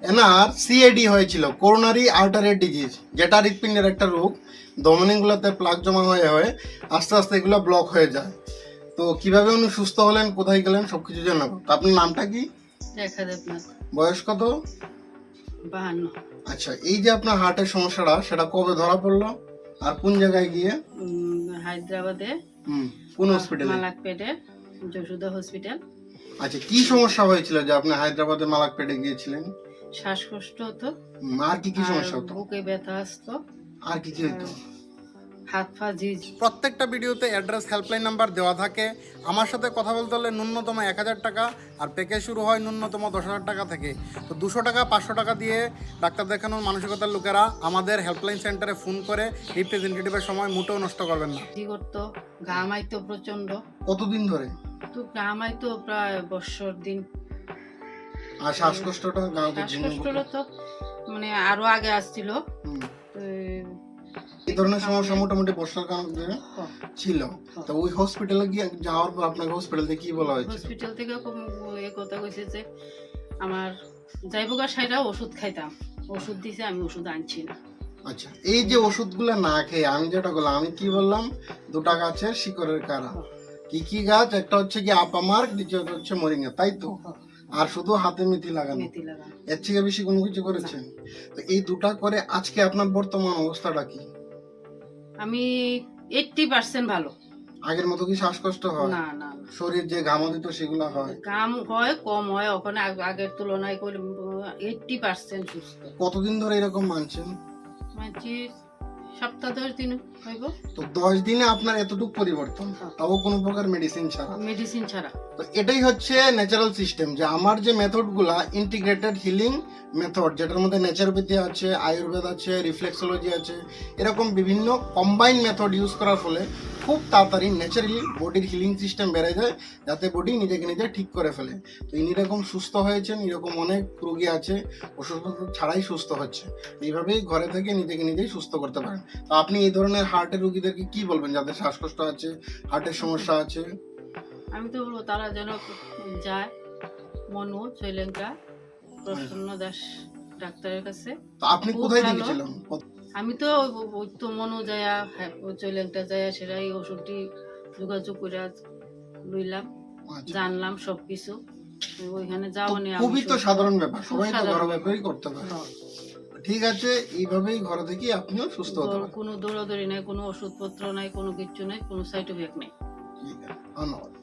এনার সিএডি হয়েছিল, coronary artery disease, যেটা হৃৎপিণ্ডের একটা রোগ। ধমনীগুলোতে প্লাক জমা হয়ে হয়ে আস্তে আস্তে এগুলো ব্লক হয়ে যায়। তো কিভাবে উনি সুস্থ হলেন, কোথায় গেলেন, সবকিছু জানাবো। তো আপনার নামটা কি? রেখা দেবনাথ, বয়স কত? 52। আচ্ছা, এই যে আপনার হার্টের সমস্যাটা, সেটা কবে ধরা পড়লো আর কোন জায়গায় গিয়ে? হায়দ্রাবাদে কোন হসপিটালে? মালাকপেটে যশোদা হসপিটাল। আচ্ছা, কি সমস্যা হয়েছিল যে আপনি হায়দ্রাবাদে মালাকপেটে গিয়েছিলেন? শ্বাসকষ্ট হতো, আর কি কি সমস্যা হতো? বুকে ব্যথা আসতো, আর কি কি হতো? হাত পা ঝিঝ। প্রত্যেকটা ভিডিওতে অ্যাড্রেস, হেল্পলাইন নাম্বার দেওয়া থাকে। আমার সাথে কথা বলতে হলে ন্যূনতম 1000 টাকা, আর প্যাকেজ শুরু হয় ন্যূনতম 10,000 টাকা থেকে। তো 200 টাকা 500 টাকা দিয়ে ডাক্তার দেখানোর মানসিকতার লোকেরা আমাদের হেল্পলাইন সেন্টারে ফোন করে রিপ্রেজেন্টেটিভের সময় মোটেও নষ্ট করবেন না। ঝি করতো, ঘাম আইতো প্রচন্ড। কতদিন ধরে? তো ঘাম আইতো প্রায় বছর দিন। আর শ্বাসকষ্টটা? শ্বাসকষ্টটা তো মানে আরো আগে আসছিল। তো এই ধরনের সমস্যা মোটামুটি বর্ষার কারণে ছিল। তো ওই হসপিটালে গিয়ে যাওয়ার পর আপনাকে হসপিটাল থেকে কি বলা হয়েছে? হসপিটাল থেকে এই কথা কইছে যে আমার যাইবগা সাইরা ওষুধ খাইতাম, ওষুধ দিছে, আমি ওষুধ আনছি না। আচ্ছা, এই যে ওষুধগুলো না খেয়ে আমি যেটা বললাম, আমি কি বললাম, 2টা গাছের শিকড়ের কারা। কি কি গাছ? একটা হচ্ছে কি আপামার্ক, দ্বিতীয়টা হচ্ছে মরিঙ্গা, তাই তো? আর শুধু হাতে মেথি লাগানো, এর থেকে বেশি কোনো কিছু করেছেন? তো এই 2টা করে আজকে আপনার বর্তমান অবস্থাটা কি? আমি 80% ভালো। আগের মতো কি শ্বাসকষ্ট হয়? না না, শরীর যে ঘামো দিত সেগুলো হয়? কাম হয় কম হয়, ওখানে আগের তুলনায় করে 80% সুস্থ। কতদিন ধরে এরকম মানছেন? মানে সপ্তাহ 10 দিন হইব। তো 10 দিনে আপনার এতটুকু পরিবর্তন, তাও কোনো প্রকার মেডিসিন ছাড়া? মেডিসিন ছাড়া। তো এটাই হচ্ছে ন্যাচারাল সিস্টেম, যে আমার যে মেথডগুলা ইন্টিগ্রেটেড হিলিং মেথড, যেটার মধ্যে ন্যাচারোপ্যাথি আছে, আয়ুর্বেদ আছে, রিফ্লেক্সোলজি আছে, এরকম বিভিন্ন কম্বাইন মেথড ইউজ করার ফলে খুব তাড়াতাড়ি ন্যাচারালি বডির হিলিং সিস্টেম বেড়ে যায়, যাতে বডি নিজেকে নিজে ঠিক করে ফেলে। তো ইনি এরকম সুস্থ হয়েছেন, এরকম অনেক রোগী আছে ওষুধপত্র ছাড়াই সুস্থ হচ্ছে। এইভাবেই ঘরে থেকে নিজেকে নিজেই সুস্থ করতে পারেন। তো আপনি এই ধরনের হার্টের রোগীদেরকে কি বলবেন, যাদের শ্বাসকষ্ট আছে, হার্টের সমস্যা আছে? আমি তো বলবো তারা যেন যায় মনু শ্রীলঙ্কা প্রসন্ন দাস ডাক্তারের কাছে। তো আপনি কোথায় গিয়েছিলেন? আমি তো ওই তো মনু যায়া শ্রীলঙ্কা যায়া সেটাই ওষুধটি যোগাযোগ করে লইলাম, জানলাম সবকিছু। ওইখানে যাওয়া নিয়ে খুবই তো সাধারণ ব্যাপার, সবাই তো ঘরোয়া ব্যাপারই করতে পারে। ঠিক আছে, এইভাবেই ঘরে থেকে আপনিও সুস্থ হতে পারেন। কোনো দৌড়াদৌড়ি নাই, কোনো ওষুধপত্র নাই, কোনো কিচ্ছু নাই, কোনো সাইড এফেক্ট নাই। ঠিক আছে, ধন্যবাদ।